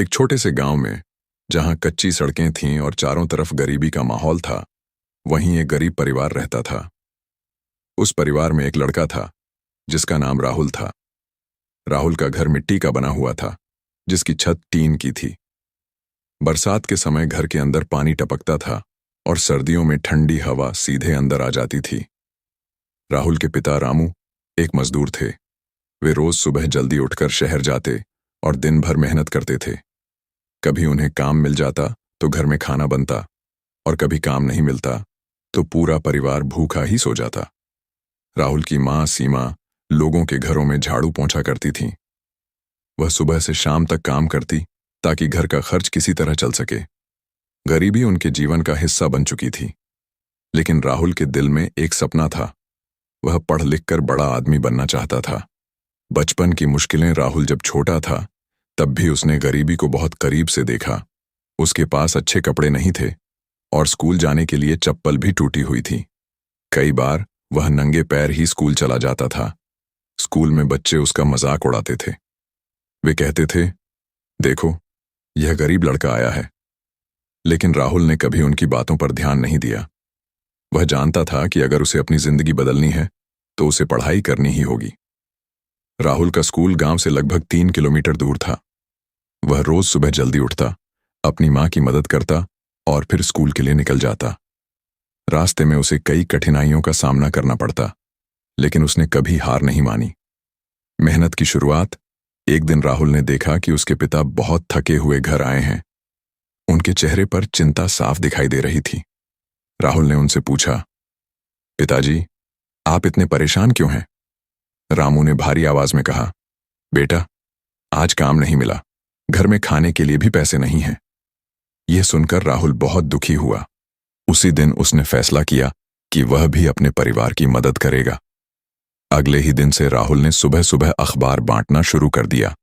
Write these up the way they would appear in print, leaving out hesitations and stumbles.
एक छोटे से गांव में, जहां कच्ची सड़कें थीं और चारों तरफ गरीबी का माहौल था, वहीं एक गरीब परिवार रहता था। उस परिवार में एक लड़का था जिसका नाम राहुल था। राहुल का घर मिट्टी का बना हुआ था, जिसकी छत टीन की थी। बरसात के समय घर के अंदर पानी टपकता था और सर्दियों में ठंडी हवा सीधे अंदर आ जाती थी। राहुल के पिता रामू एक मजदूर थे। वे रोज सुबह जल्दी उठकर शहर जाते और दिन भर मेहनत करते थे। कभी उन्हें काम मिल जाता तो घर में खाना बनता, और कभी काम नहीं मिलता तो पूरा परिवार भूखा ही सो जाता। राहुल की माँ सीमा लोगों के घरों में झाड़ू पोंछा करती थी। वह सुबह से शाम तक काम करती ताकि घर का खर्च किसी तरह चल सके। गरीबी उनके जीवन का हिस्सा बन चुकी थी, लेकिन राहुल के दिल में एक सपना था। वह पढ़ लिख कर बड़ा आदमी बनना चाहता था। बचपन की मुश्किलें राहुल जब छोटा था, तब भी उसने गरीबी को बहुत करीब से देखा। उसके पास अच्छे कपड़े नहीं थे और स्कूल जाने के लिए चप्पल भी टूटी हुई थी। कई बार वह नंगे पैर ही स्कूल चला जाता था। स्कूल में बच्चे उसका मजाक उड़ाते थे। वे कहते थे, देखो, यह गरीब लड़का आया है। लेकिन राहुल ने कभी उनकी बातों पर ध्यान नहीं दिया। वह जानता था कि अगर उसे अपनी जिंदगी बदलनी है तो उसे पढ़ाई करनी ही होगी। राहुल का स्कूल गांव से लगभग 3 किलोमीटर दूर था। वह रोज सुबह जल्दी उठता, अपनी मां की मदद करता और फिर स्कूल के लिए निकल जाता। रास्ते में उसे कई कठिनाइयों का सामना करना पड़ता, लेकिन उसने कभी हार नहीं मानी। मेहनत की शुरुआत। एक दिन राहुल ने देखा कि उसके पिता बहुत थके हुए घर आए हैं। उनके चेहरे पर चिंता साफ दिखाई दे रही थी। राहुल ने उनसे पूछा, पिताजी, आप इतने परेशान क्यों हैं? रामू ने भारी आवाज में कहा, बेटा, आज काम नहीं मिला, घर में खाने के लिए भी पैसे नहीं हैं। यह सुनकर राहुल बहुत दुखी हुआ। उसी दिन उसने फैसला किया कि वह भी अपने परिवार की मदद करेगा। अगले ही दिन से राहुल ने सुबह सुबह अखबार बांटना शुरू कर दिया।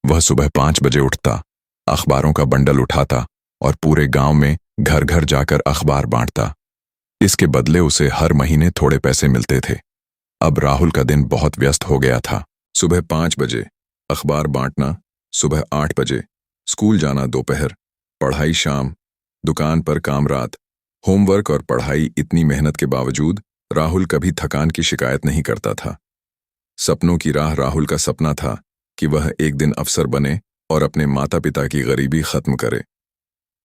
वह सुबह 5 बजे उठता, अखबारों का बंडल उठाता और पूरे गांव में घर घर जाकर अखबार बांटता। इसके बदले उसे हर महीने थोड़े पैसे मिलते थे। अब राहुल का दिन बहुत व्यस्त हो गया था। सुबह 5 बजे अखबार बांटना, सुबह 8 बजे स्कूल जाना, दोपहर पढ़ाई, शाम दुकान पर काम, रात होमवर्क और पढ़ाई। इतनी मेहनत के बावजूद राहुल कभी थकान की शिकायत नहीं करता था। सपनों की राह। राहुल का सपना था कि वह एक दिन अफसर बने और अपने माता पिता की गरीबी खत्म करे।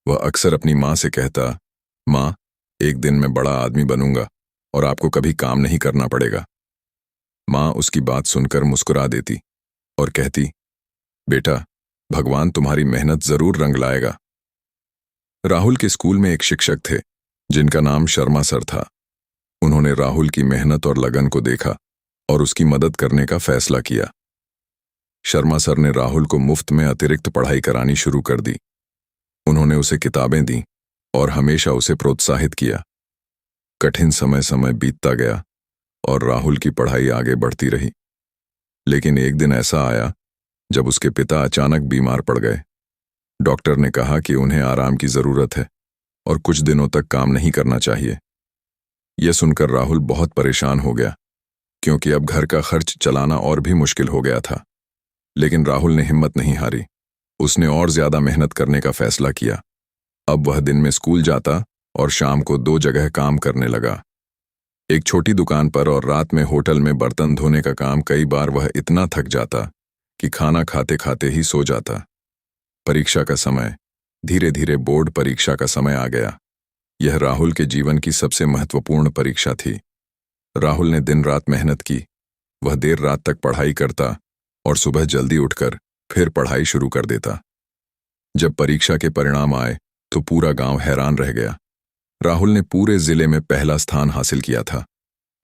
वह अक्सर अपनी माँ से कहता, माँ, एक दिन मैं बड़ा आदमी बनूंगा और आपको कभी काम नहीं करना पड़ेगा। माँ उसकी बात सुनकर मुस्कुरा देती और कहती, बेटा, भगवान तुम्हारी मेहनत जरूर रंग लाएगा। राहुल के स्कूल में एक शिक्षक थे जिनका नाम शर्मा सर था। उन्होंने राहुल की मेहनत और लगन को देखा और उसकी मदद करने का फैसला किया। शर्मा सर ने राहुल को मुफ्त में अतिरिक्त पढ़ाई करानी शुरू कर दी। उन्होंने उसे किताबें दी और हमेशा उसे प्रोत्साहित किया। कठिन समय बीतता गया और राहुल की पढ़ाई आगे बढ़ती रही। लेकिन एक दिन ऐसा आया जब उसके पिता अचानक बीमार पड़ गए। डॉक्टर ने कहा कि उन्हें आराम की जरूरत है और कुछ दिनों तक काम नहीं करना चाहिए। यह सुनकर राहुल बहुत परेशान हो गया, क्योंकि अब घर का खर्च चलाना और भी मुश्किल हो गया था। लेकिन राहुल ने हिम्मत नहीं हारी। उसने और ज्यादा मेहनत करने का फैसला किया। अब वह दिन में स्कूल जाता और शाम को 2 जगह काम करने लगा, एक छोटी दुकान पर और रात में होटल में बर्तन धोने का काम। कई बार वह इतना थक जाता कि खाना खाते खाते ही सो जाता। परीक्षा का समय। धीरे धीरे बोर्ड परीक्षा का समय आ गया। यह राहुल के जीवन की सबसे महत्वपूर्ण परीक्षा थी। राहुल ने दिन रात मेहनत की। वह देर रात तक पढ़ाई करता और सुबह जल्दी उठकर फिर पढ़ाई शुरू कर देता। जब परीक्षा के परिणाम आए तो पूरा गांव हैरान रह गया। राहुल ने पूरे जिले में पहला स्थान हासिल किया था।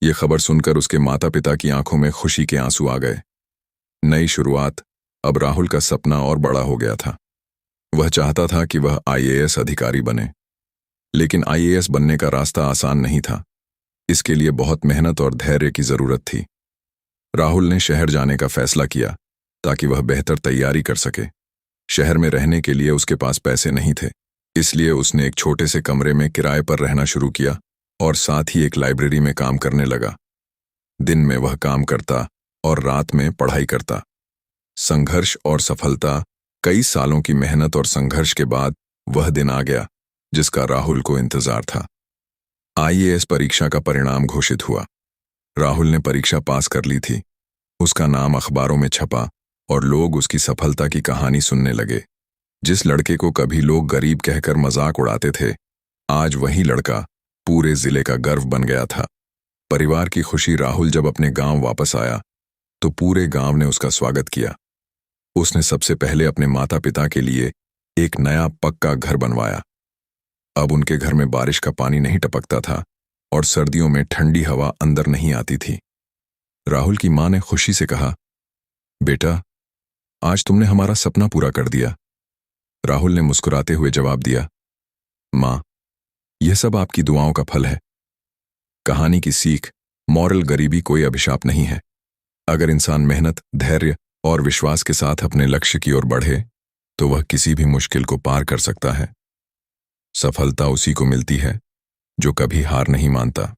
यह खबर सुनकर उसके माता पिता की आंखों में खुशी के आंसू आ गए। नई शुरुआत। अब राहुल का सपना और बड़ा हो गया था। वह चाहता था कि वह आईएएस अधिकारी बने। लेकिन आईएएस बनने का रास्ता आसान नहीं था। इसके लिए बहुत मेहनत और धैर्य की जरूरत थी। राहुल ने शहर जाने का फैसला किया ताकि वह बेहतर तैयारी कर सके। शहर में रहने के लिए उसके पास पैसे नहीं थे, इसलिए उसने एक छोटे से कमरे में किराए पर रहना शुरू किया और साथ ही एक लाइब्रेरी में काम करने लगा। दिन में वह काम करता और रात में पढ़ाई करता। संघर्ष और सफलता कई सालों की मेहनत और संघर्ष के बाद वह दिन आ गया जिसका राहुल को इंतजार था। आईएएस परीक्षा का परिणाम घोषित हुआ। राहुल ने परीक्षा पास कर ली थी। उसका नाम अखबारों में छपा और लोग उसकी सफलता की कहानी सुनने लगे। जिस लड़के को कभी लोग गरीब कहकर मजाक उड़ाते थे, आज वही लड़का पूरे जिले का गर्व बन गया था। परिवार की खुशी। राहुल जब अपने गांव वापस आया तो पूरे गांव ने उसका स्वागत किया। उसने सबसे पहले अपने माता पिता के लिए एक नया पक्का घर बनवाया। अब उनके घर में बारिश का पानी नहीं टपकता था और सर्दियों में ठंडी हवा अंदर नहीं आती थी। राहुल की मां ने खुशी से कहा, बेटा, आज तुमने हमारा सपना पूरा कर दिया। राहुल ने मुस्कुराते हुए जवाब दिया, मां, यह सब आपकी दुआओं का फल है। कहानी की सीख, मॉरल, गरीबी कोई अभिशाप नहीं है। अगर इंसान मेहनत, धैर्य और विश्वास के साथ अपने लक्ष्य की ओर बढ़े तो वह किसी भी मुश्किल को पार कर सकता है। सफलता उसी को मिलती है जो कभी हार नहीं मानता।